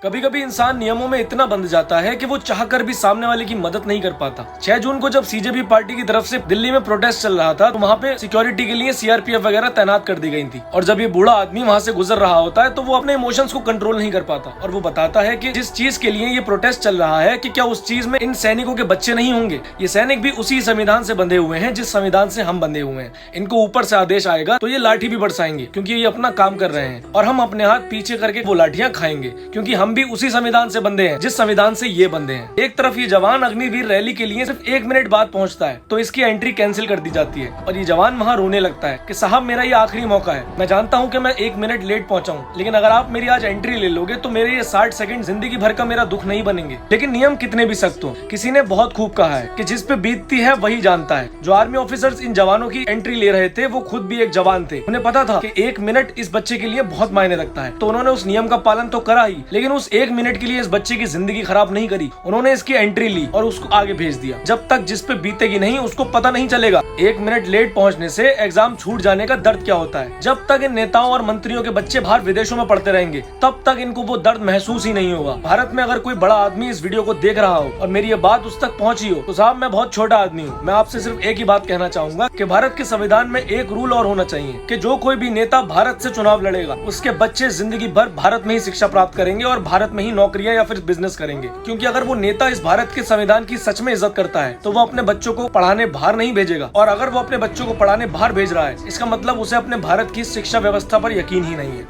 कभी कभी इंसान नियमों में इतना बंध जाता है कि वो चाहकर भी सामने वाले की मदद नहीं कर पाता। 6 जून को जब सीजेपी पार्टी की तरफ से दिल्ली में प्रोटेस्ट चल रहा था तो वहाँ पे सिक्योरिटी के लिए सीआरपीएफ वगैरह तैनात कर दी गई थी। और जब ये बूढ़ा आदमी वहाँ से गुजर रहा होता है तो वो अपने इमोशंस को कंट्रोल नहीं कर पाता और वो बताता है कि जिस चीज के लिए ये प्रोटेस्ट चल रहा है कि क्या उस चीज में इन सैनिकों के बच्चे नहीं होंगे। ये सैनिक भी उसी संविधान से बंधे हुए हैं जिस संविधान से हम बंधे हुए हैं। इनको ऊपर से आदेश आएगा तो ये लाठी भी बरसाएंगे क्योंकि ये अपना काम कर रहे हैं और हम अपने हाथ पीछे करके वो लाठियां खाएंगे क्योंकि हम भी उसी संविधान से बंधे हैं जिस संविधान से ये बंधे हैं। एक तरफ ये जवान अग्निवीर रैली के लिए सिर्फ 1 मिनट बाद पहुंचता है तो इसकी एंट्री कैंसिल कर दी जाती है और ये जवान वहां रोने लगता है कि साहब मेरा ये आखिरी मौका है। मैं जानता हूं कि मैं 1 मिनट लेट पहुंचा हूं, लेकिन अगर आप मेरी आज एंट्री ले लोगे तो मेरे ये 60 सेकंड जिंदगी भर का मेरा दुख नहीं बनेंगे। लेकिन नियम कितने भी सख्त हो, किसी ने बहुत खूब कहा है कि जिस पे बीतती है वही जानता है। जो आर्मी ऑफिसर्स इन जवानों की एंट्री ले रहे थे वो खुद भी एक जवान थे। उन्हें पता था कि 1 मिनट इस बच्चे के लिए बहुत मायने रखता है, तो उन्होंने उस नियम का पालन तो करा ही, लेकिन उस 1 मिनट के लिए इस बच्चे की जिंदगी खराब नहीं करी। उन्होंने इसकी एंट्री ली और उसको आगे भेज दिया। जब तक जिस पे बीतेगी नहीं उसको पता नहीं चलेगा 1 मिनट लेट पहुंचने से एग्जाम छूट जाने का दर्द क्या होता है। जब तक इन नेताओं और मंत्रियों के बच्चे बाहर विदेशों में पढ़ते रहेंगे तब तक इनको वो दर्द महसूस ही नहीं होगा। भारत में अगर कोई बड़ा आदमी इस वीडियो को देख रहा हो और मेरी ये बात उस तक पहुंची हो तो साहब मैं बहुत छोटा आदमी हूँ। मैं आपसे सिर्फ एक ही बात कहना चाहूंगा कि भारत के संविधान में एक रूल और होना चाहिए कि जो कोई भी नेता भारत से चुनाव लड़ेगा उसके बच्चे जिंदगी भर भारत में ही शिक्षा प्राप्त करेंगे और भारत में ही नौकरियां या फिर बिजनेस करेंगे। क्योंकि अगर वो नेता इस भारत के संविधान की सच में इज्जत करता है तो वो अपने बच्चों को पढ़ाने बाहर नहीं भेजेगा, और अगर वो अपने बच्चों को पढ़ाने बाहर भेज रहा है इसका मतलब उसे अपने भारत की शिक्षा व्यवस्था पर यकीन ही नहीं है।